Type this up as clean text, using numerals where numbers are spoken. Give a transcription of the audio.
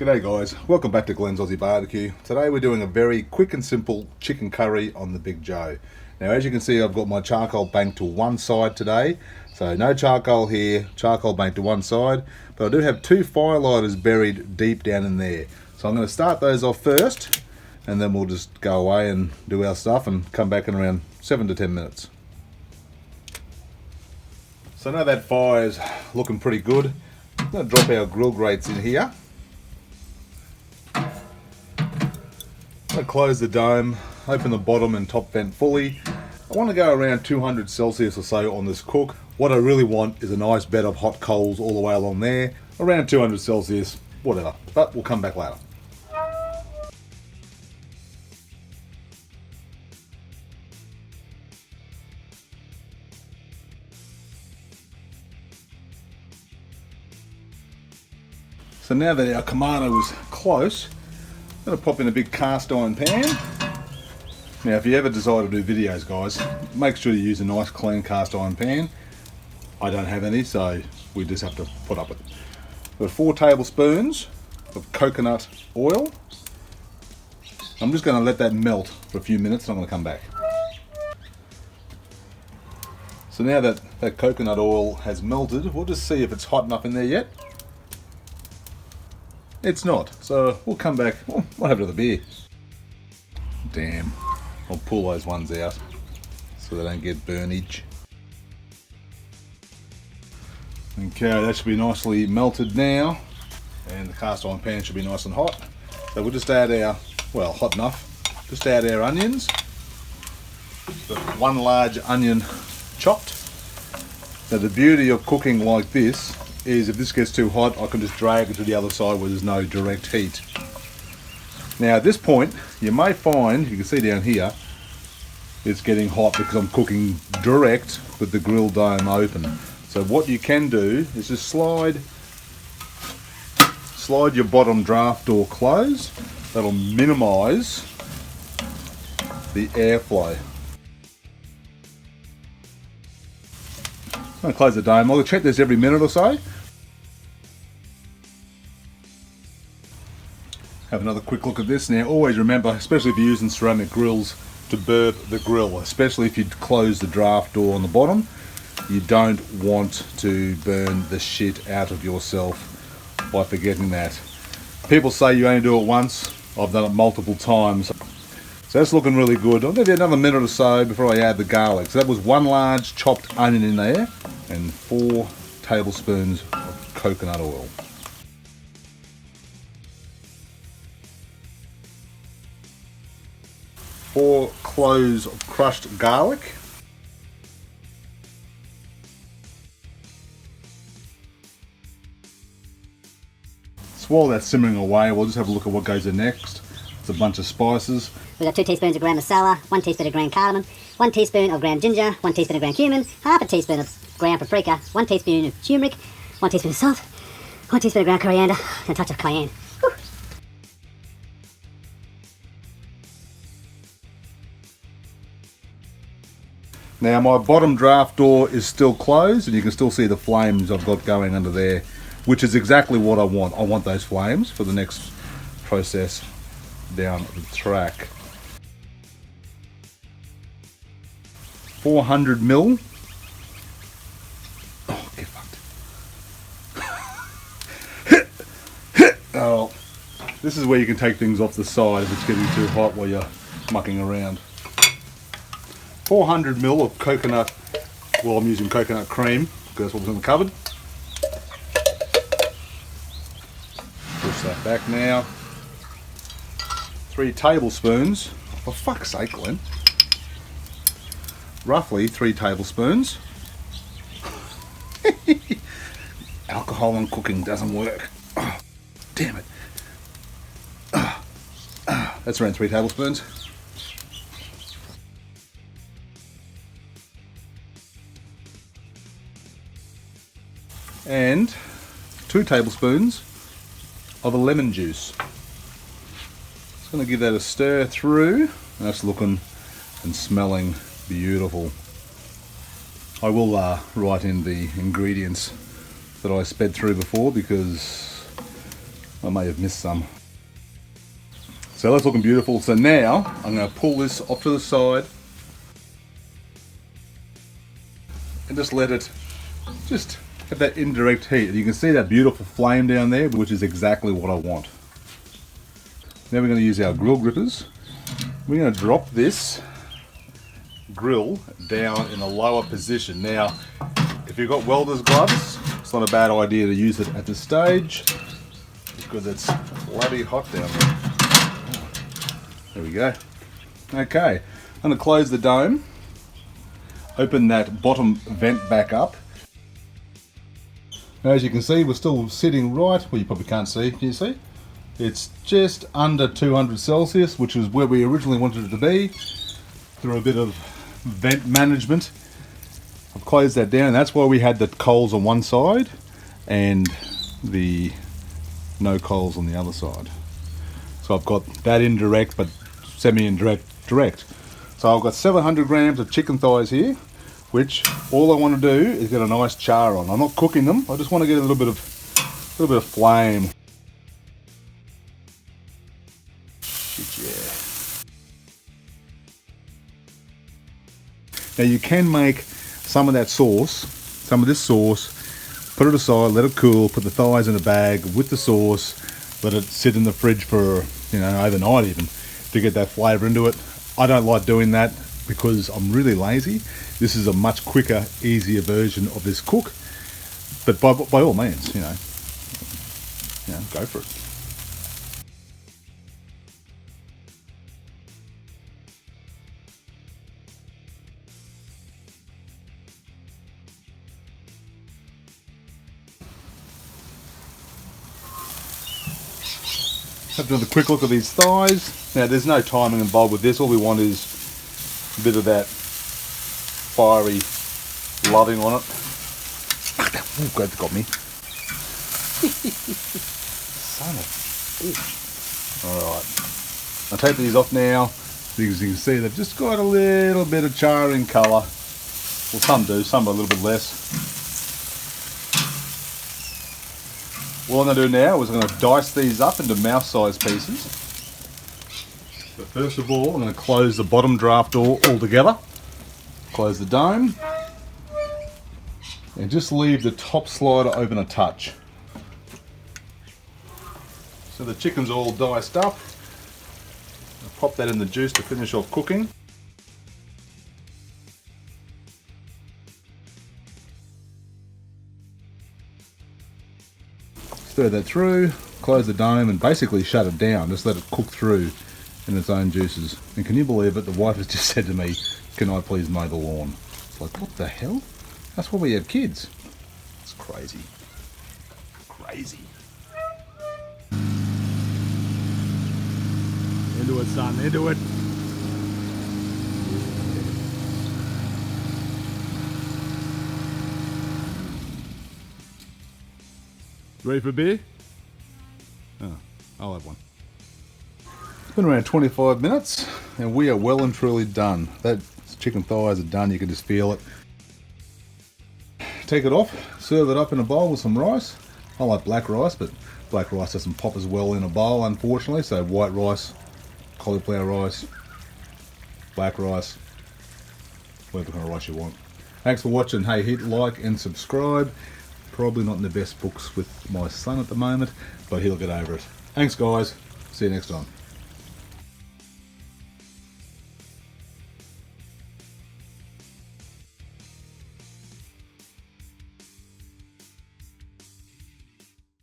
G'day guys, welcome back to Glen's Aussie Barbecue. Today we're doing a very quick and simple chicken curry on the Big Joe. Now as you can see, I've got my charcoal banked to one side today. So no charcoal here, charcoal banked to one side. But I do have two firelighters buried deep down in there. So I'm going to start those off first, and then we'll just go away and do our stuff and come back in around 7 to 10 minutes. So now that fire's looking pretty good, I'm going to drop our grill grates in here. I'm going to close the dome, open the bottom and top vent fully. I want to go around 200 Celsius or so on this cook. What I really want is a nice bed of hot coals all the way along there, around 200 Celsius, whatever, but we'll come back later. So now that our Kamado is close, I'm going to pop in a big cast iron pan. Now if you ever decide to do videos guys, make sure you use a nice clean cast iron pan. I don't have any, so we just have to put up with it. We've got 4 tablespoons of coconut oil. I'm just going to let that melt for a few minutes and I'm going to come back. So now that that coconut oil has melted, we'll just see if it's hot enough in there yet. It's not, so we'll come back. What happened to the beer? Damn, I'll pull those ones out so they don't get burnage. Okay, that should be nicely melted now, and the cast iron pan should be nice and hot. So we'll just add our, well, hot enough, just add our onions. Got 1 large onion chopped. Now the beauty of cooking like this is if this gets too hot, I can just drag it to the other side where there's no direct heat. Now at this point, you may find, you can see down here, it's getting hot because I'm cooking direct with the grill dome open. So what you can do is just slide your bottom draft door closed. That'll minimize the airflow. I'm going to close the dome. I'll check this every minute or so. Have another quick look at this. Now always remember, especially if you're using ceramic grills, to burp the grill, especially if you close the draft door on the bottom. You don't want to burn the shit out of yourself by forgetting that. People say you only do it once. I've done it multiple times. So that's looking really good. I'll give you another minute or so before I add the garlic. So that was 1 large chopped onion in there and 4 tablespoons of coconut oil. Four cloves of crushed garlic. So while that's simmering away, we'll just have a look at what goes in next. It's a bunch of spices. We've got 2 teaspoons of ground masala, 1 teaspoon of ground cardamom, 1 teaspoon of ground ginger, 1 teaspoon of ground cumin, half a teaspoon of ground paprika, 1 teaspoon of tumeric, 1 teaspoon of salt, 1 teaspoon of ground coriander, and a touch of cayenne. Whew. Now my bottom draft door is still closed and you can still see the flames I've got going under there, which is exactly what I want. I want those flames for the next process down the track. 400 mil. Oh, get fucked. Oh, this is where you can take things off the side if it's getting too hot while you're mucking around. 400 mil of coconut, well I'm using coconut cream because that's what was in the cupboard. Push that back now. 3 tablespoons, for fuck's sake Glen. Roughly 3 tablespoons. Alcohol on cooking doesn't work. Oh, damn it. That's around 3 tablespoons. And 2 tablespoons of a lemon juice. Just going to give that a stir through. That's looking and smelling beautiful. I will write in the ingredients that I sped through before because I may have missed some. So that's looking beautiful. So now I'm going to pull this off to the side and just let it just have that indirect heat. You can see that beautiful flame down there, which is exactly what I want. Now we're going to use our grill grippers. We're going to drop this grill down in a lower position. Now, if you've got welder's gloves, it's not a bad idea to use it at this stage because it's bloody hot down there. There we go. Okay, I'm going to close the dome, open that bottom vent back up. Now, as you can see, we're still sitting right, well, you probably can't see, can you see? It's just under 200 Celsius, which is where we originally wanted it to be. Through a bit of vent management, I've closed that down. That's why we had the coals on one side and the no coals on the other side. So I've got that indirect, but semi-indirect, direct. So I've got 700 grams of chicken thighs here, which all I want to do is get a nice char on. I'm not cooking them. I just want to get a little bit of flame. Yeah. Now you can make some of that sauce, some of this sauce, put it aside, let it cool, put the thighs in a bag with the sauce, let it sit in the fridge for, overnight even, to get that flavour into it. I don't like doing that because I'm really lazy. This is a much quicker, easier version of this cook. But by all means, go for it. Have another quick look at these thighs. Now there's no timing involved with this. All we want is a bit of that fiery loving on it. Oh, God, got me. Son of a bitch. Alright. I'll take these off now. As you can see, they've just got a little bit of charring colour. Well, some do, some are a little bit less. What I'm going to do now is I'm going to dice these up into mouse-sized pieces. But first of all, I'm going to close the bottom draft door altogether. Close the dome. And just leave the top slider open a touch. So the chicken's all diced up. I'll pop that in the juice to finish off cooking. Stir that through, close the dome and basically shut it down. Just let it cook through in its own juices. And can you believe it? The wife has just said to me, "Can I please mow the lawn?" It's like, what the hell? That's why we have kids. It's crazy. Crazy. Into it, son, into it. Ready for a beer? Oh, I'll have one. It's been around 25 minutes and we are well and truly done. That chicken thighs are done, you can just feel it. Take it off, serve it up in a bowl with some rice. I like black rice, but black rice doesn't pop as well in a bowl, unfortunately. So white rice, cauliflower rice, black rice, whatever kind of rice you want. Thanks for watching. Hey, hit like and subscribe. Probably not in the best books with my son at the moment, but he'll get over it. Thanks guys, see you next time.